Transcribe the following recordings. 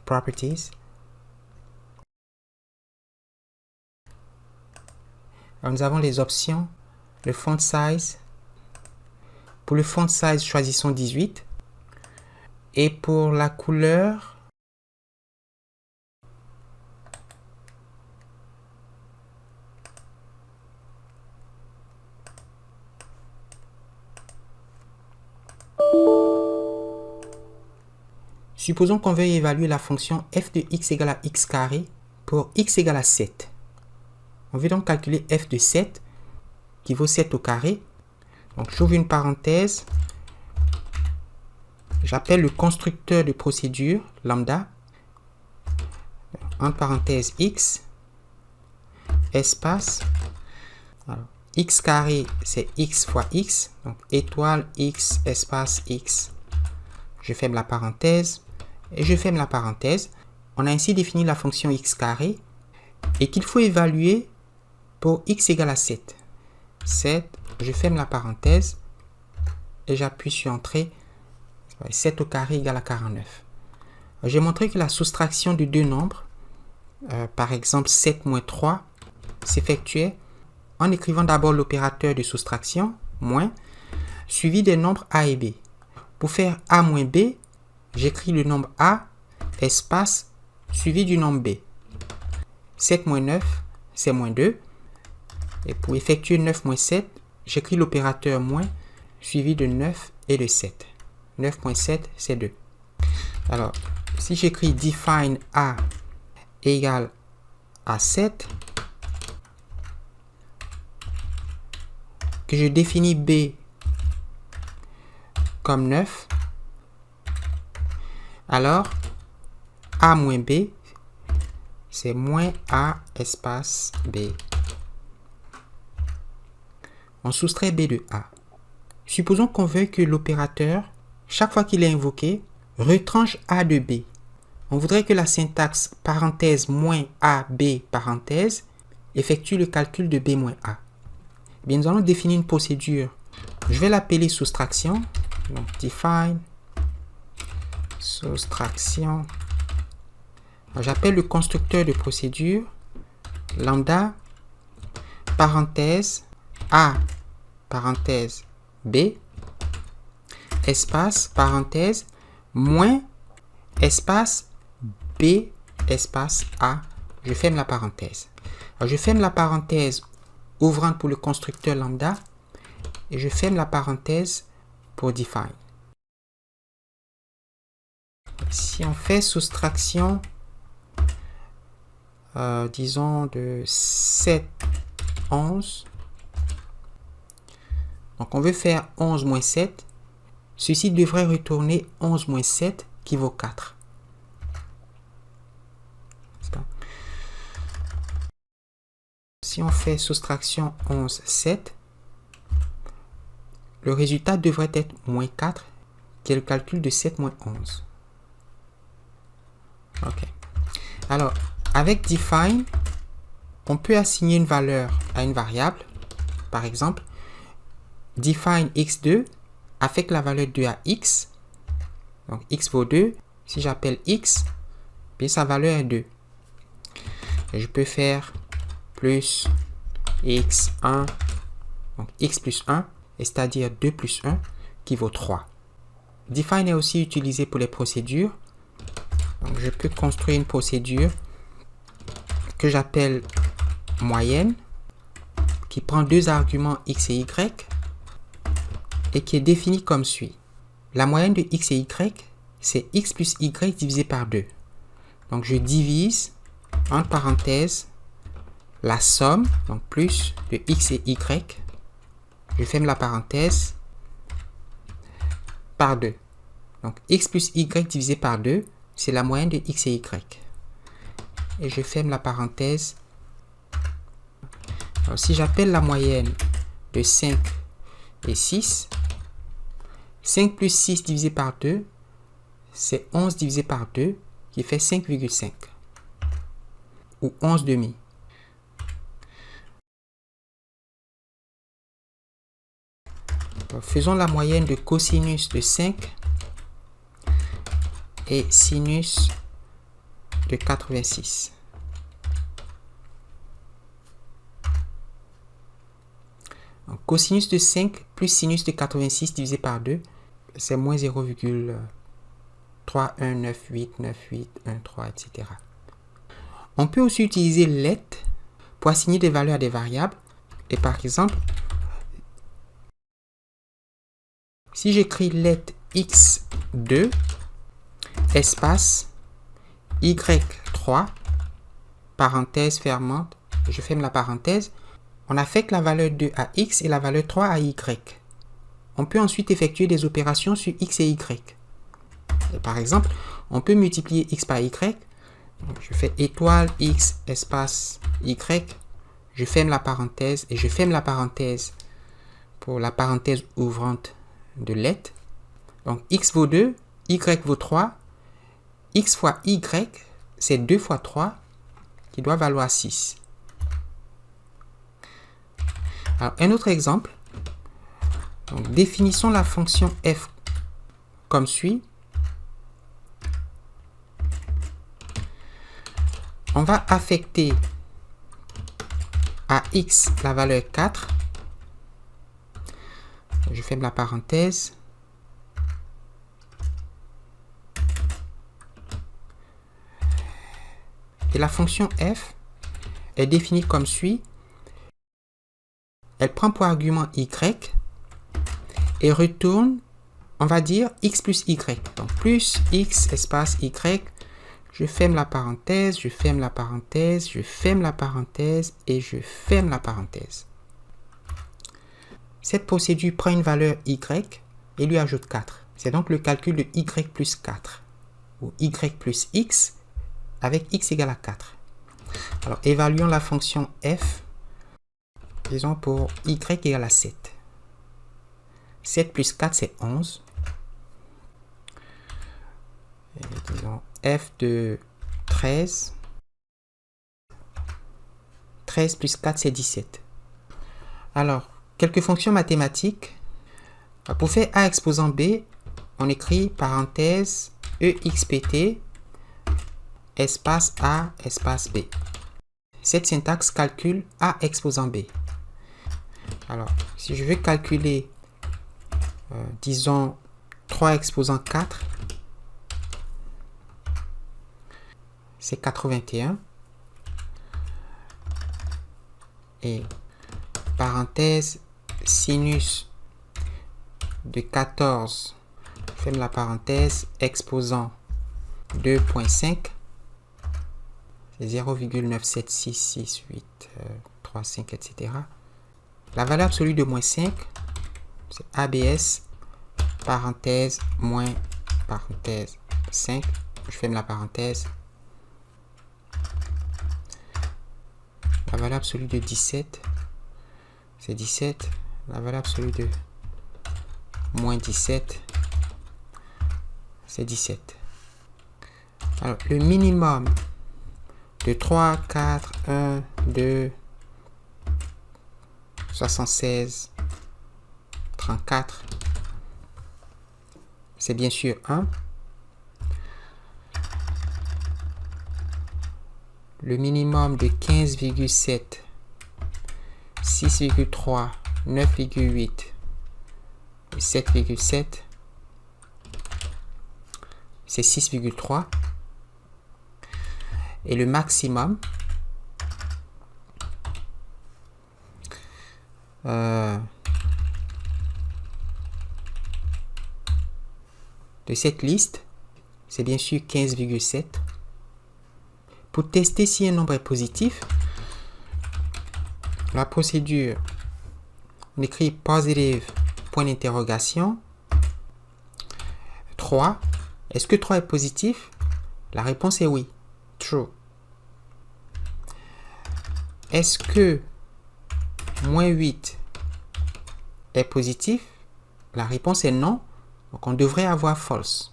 Properties. Alors, nous avons les options, le font size. Pour le font size, choisissons 18. Et pour la couleur, supposons qu'on veuille évaluer la fonction f de x égale à x carré pour x égale à 7. On veut donc calculer f de 7 qui vaut 7 au carré. Donc j'ouvre une parenthèse. J'appelle le constructeur de procédure lambda, entre parenthèses x, espace, alors, x carré c'est x fois x, donc étoile x espace x. Je ferme la parenthèse et je ferme la parenthèse. On a ainsi défini la fonction x carré et qu'il faut évaluer pour x égale à 7. 7, je ferme la parenthèse et j'appuie sur entrée. 7 au carré égale à 49. J'ai montré que la soustraction de deux nombres, par exemple 7 moins 3, s'effectuait en écrivant d'abord l'opérateur de soustraction, moins, suivi des nombres a et b. Pour faire a moins b, j'écris le nombre a, espace, suivi du nombre b. 7 moins 9, c'est moins 2. Et pour effectuer 9 moins 7, j'écris l'opérateur moins, suivi de 9 et de 7. 9.7, c'est 2. Alors, si j'écris define a égale à 7, que je définis b comme 9, alors a moins b, c'est moins a espace b. On soustrait b de a. Supposons qu'on veuille que l'opérateur, chaque fois qu'il est invoqué, retranche a de b. On voudrait que la syntaxe parenthèse moins a, b, parenthèse, effectue le calcul de b moins a. Eh bien, nous allons définir une procédure. Je vais l'appeler soustraction. Donc, define soustraction. J'appelle le constructeur de procédure lambda parenthèse a parenthèse b espace, parenthèse, moins, espace, b, espace, a. Je ferme la parenthèse. Alors, je ferme la parenthèse ouvrante pour le constructeur lambda et je ferme la parenthèse pour define. Si on fait soustraction, disons de 7, 11, donc on veut faire 11 moins 7, ceci devrait retourner 11 moins 7 qui vaut 4. Si on fait soustraction 11, 7, le résultat devrait être moins 4, qui est le calcul de 7 moins 11. Ok. Alors, avec define, on peut assigner une valeur à une variable. Par exemple, define x2 affecte la valeur 2 à x. Donc, x vaut 2. Si j'appelle x, puis sa valeur est 2. Et je peux faire plus x1, donc x plus 1, c'est-à-dire 2 plus 1, qui vaut 3. Define est aussi utilisé pour les procédures. Donc, je peux construire une procédure que j'appelle moyenne, qui prend deux arguments x et y, et qui est définie comme suit. La moyenne de x et y, c'est x plus y divisé par 2. Donc, je divise, entre parenthèses, la somme, donc plus de x et y, je ferme la parenthèse, par 2. Donc, x plus y divisé par 2, c'est la moyenne de x et y. Et je ferme la parenthèse. Alors, si j'appelle la moyenne de 5 et 6, 5 plus 6 divisé par 2, c'est 11 divisé par 2, qui fait 5,5. Ou 11 demi. Alors, faisons la moyenne de cosinus de 5 et sinus de 86. Donc, cosinus de 5 plus sinus de 86 divisé par 2, c'est moins 0,31989813, etc. On peut aussi utiliser let pour assigner des valeurs à des variables. Et par exemple, si j'écris let x2 espace y3 parenthèse fermante, je ferme la parenthèse, on affecte la valeur 2 à x et la valeur 3 à y. On peut ensuite effectuer des opérations sur x et y. Et par exemple, on peut multiplier x par y. Donc, je fais étoile x espace y, je ferme la parenthèse et je ferme la parenthèse pour la parenthèse ouvrante de let. Donc x vaut 2, y vaut 3, x fois y, c'est 2 fois 3 qui doit valoir 6. Alors, un autre exemple. Donc, définissons la fonction f comme suit. On va affecter à x la valeur 4. Je ferme la parenthèse. Et la fonction f est définie comme suit. Elle prend pour argument y et retourne, on va dire, x plus y. Donc, plus x espace y. Je ferme la parenthèse, je ferme la parenthèse, je ferme la parenthèse et je ferme la parenthèse. Cette procédure prend une valeur y et lui ajoute 4. C'est donc le calcul de y plus 4 ou y plus x avec x égale à 4. Alors, évaluons la fonction f, disons pour y égale à 7. 7 plus 4, c'est 11. Et disons f de 13. 13 plus 4, c'est 17. Alors, quelques fonctions mathématiques. Pour faire a exposant b, on écrit parenthèse expt espace a espace b. Cette syntaxe calcule a exposant b. Alors, si je veux calculer, disons, 3 exposant 4, c'est 81. Et parenthèse sinus de 14, je ferme la parenthèse, exposant 2.5, c'est 0,9766835, etc. La valeur absolue de moins 5, c'est ABS, parenthèse, moins, parenthèse, 5. Je ferme la parenthèse. La valeur absolue de 17, c'est 17. La valeur absolue de moins 17, c'est 17. Alors, le minimum de 3, 4, 1, 2, 76, 34, c'est bien sûr 1. Le minimum de 15,7, 6,3, 9,8 et 7,7, c'est 6,3. Et le maximum de cette liste, c'est bien sûr 15,7. Pour tester si un nombre est positif, la procédure, on écrit positive, point d'interrogation, 3. Est-ce que 3 est positif? La réponse est oui. True. Est-ce que moins 8 est positif? La réponse est non. Donc on devrait avoir false.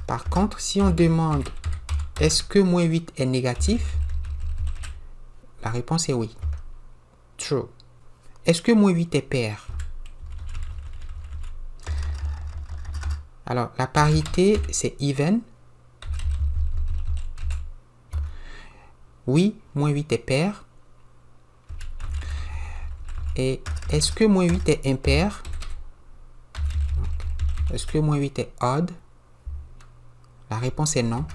Par contre, si on demande est-ce que moins 8 est négatif? La réponse est oui. True. Est-ce que moins 8 est pair? Alors, la parité, c'est even. Oui, moins 8 est pair. Et est-ce que moins 8 est impair? Est-ce que moins 8 est odd? La réponse est non.